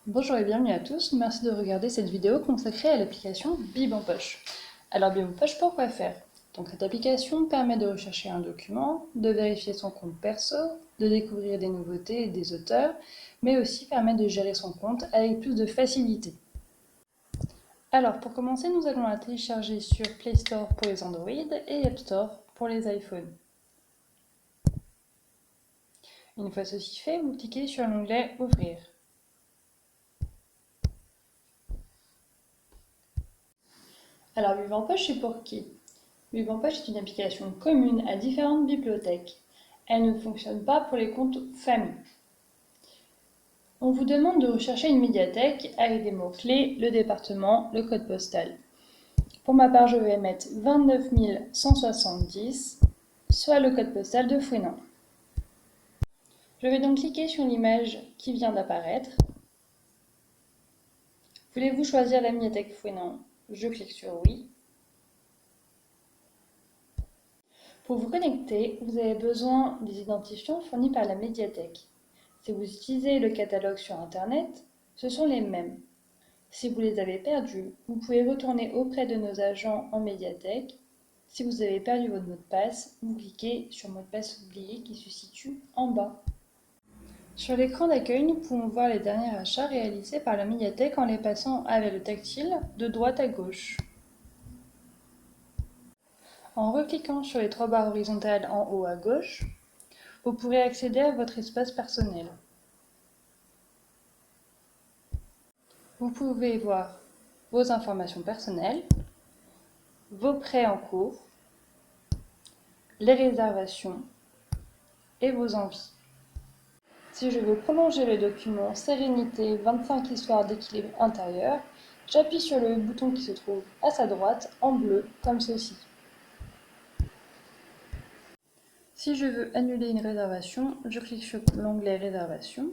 Bonjour et bienvenue à tous, merci de regarder cette vidéo consacrée à l'application Bib en poche. Alors Bib en poche, pourquoi faire? Donc cette application permet de rechercher un document, de vérifier son compte perso, de découvrir des nouveautés et des auteurs, mais aussi permet de gérer son compte avec plus de facilité. Alors pour commencer, nous allons la télécharger sur Play Store pour les Android et App Store pour les iPhones. Une fois ceci fait, vous cliquez sur l'onglet Ouvrir. Alors Bib en poche, c'est pour qui? Bib en poche est une application commune à différentes bibliothèques. Elle ne fonctionne pas pour les comptes famille. On vous demande de rechercher une médiathèque avec des mots-clés, le département, le code postal. Pour ma part, je vais mettre 29 170, soit le code postal de Fouesnant. Je vais donc cliquer sur l'image qui vient d'apparaître. Voulez-vous choisir la médiathèque Fouesnant? Je clique sur oui. Pour vous connecter, vous avez besoin des identifiants fournis par la médiathèque. Si vous utilisez le catalogue sur Internet, ce sont les mêmes. Si vous les avez perdus, vous pouvez retourner auprès de nos agents en médiathèque. Si vous avez perdu votre mot de passe, vous cliquez sur mot de passe oublié qui se situe en bas. Sur l'écran d'accueil, nous pouvons voir les derniers achats réalisés par la médiathèque en les passant avec le tactile de droite à gauche. En recliquant sur les trois barres horizontales en haut à gauche, vous pourrez accéder à votre espace personnel. Vous pouvez voir vos informations personnelles, vos prêts en cours, les réservations et vos envies. Si je veux prolonger le document Sérénité 25 histoires d'équilibre intérieur, j'appuie sur le bouton qui se trouve à sa droite en bleu comme ceci. Si je veux annuler une réservation, je clique sur l'onglet Réservation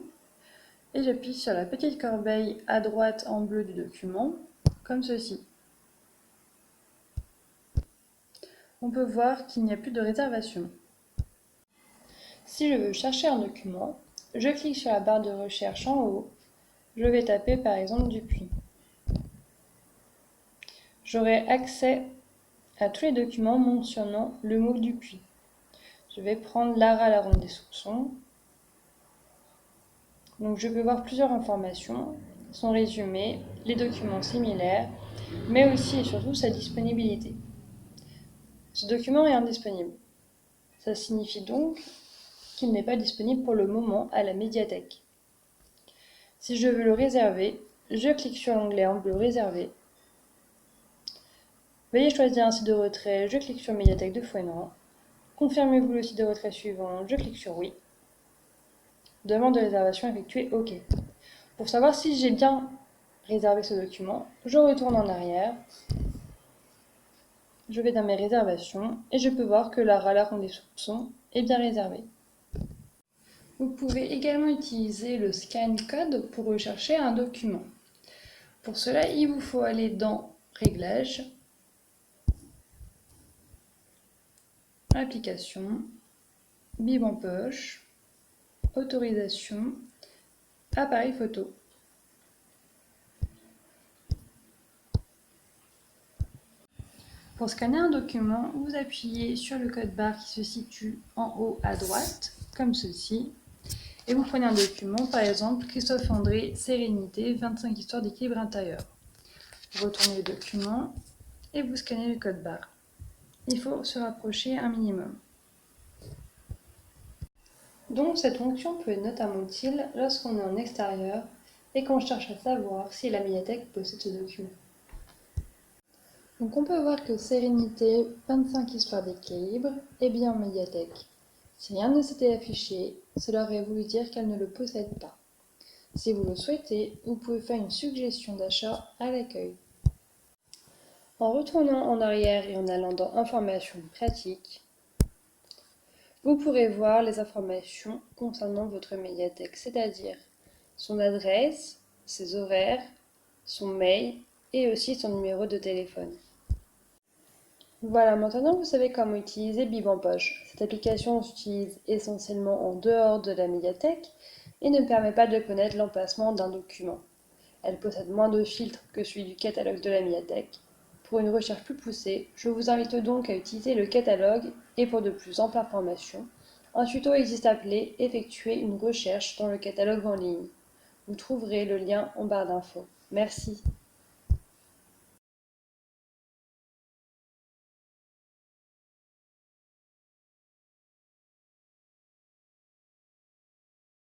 et j'appuie sur la petite corbeille à droite en bleu du document comme ceci. On peut voir qu'il n'y a plus de réservation. Si je veux chercher un document, je clique sur la barre de recherche en haut. Je vais taper par exemple Dupuis. J'aurai accès à tous les documents mentionnant le mot Dupuis. Je vais prendre Lara la ronde des soupçons. Donc je peux voir plusieurs informations, son résumé, les documents similaires, mais aussi et surtout sa disponibilité. Ce document est indisponible. Ça signifie donc qu'il n'est pas disponible pour le moment à la médiathèque. Si je veux le réserver, je clique sur l'onglet en bleu Réserver. Veuillez choisir un site de retrait, je clique sur Médiathèque de Fouesnant. Confirmez-vous le site de retrait suivant, je clique sur Oui. Demande de réservation effectuée, OK. Pour savoir si j'ai bien réservé ce document, je retourne en arrière. Je vais dans mes réservations et je peux voir que Lara la ronde des soupçons est bien réservée. Vous pouvez également utiliser le scan code pour rechercher un document. Pour cela, il vous faut aller dans Réglages, Applications, Bib en poche, Autorisation, Appareil photo. Pour scanner un document, vous appuyez sur le code barre qui se situe en haut à droite, comme ceci, et vous prenez un document, par exemple Christophe André, Sérénité, 25 histoires d'équilibre intérieur. Vous retournez le document et vous scannez le code barre. Il faut se rapprocher un minimum. Donc cette fonction peut être notamment utile lorsqu'on est en extérieur et qu'on cherche à savoir si la médiathèque possède ce document. Donc on peut voir que Sérénité, 25 histoires d'équilibre, est bien en médiathèque. Si rien ne s'était affiché, cela aurait voulu dire qu'elle ne le possède pas. Si vous le souhaitez, vous pouvez faire une suggestion d'achat à l'accueil. En retournant en arrière et en allant dans Informations pratiques, vous pourrez voir les informations concernant votre médiathèque, c'est-à-dire son adresse, ses horaires, son mail et aussi son numéro de téléphone. Voilà, maintenant vous savez comment utiliser Bib en poche. Cette application s'utilise essentiellement en dehors de la médiathèque et ne permet pas de connaître l'emplacement d'un document. Elle possède moins de filtres que celui du catalogue de la médiathèque. Pour une recherche plus poussée, je vous invite donc à utiliser le catalogue et pour de plus amples informations, un tuto existe appelé Effectuer une recherche dans le catalogue en ligne. Vous trouverez le lien en barre d'infos. Merci.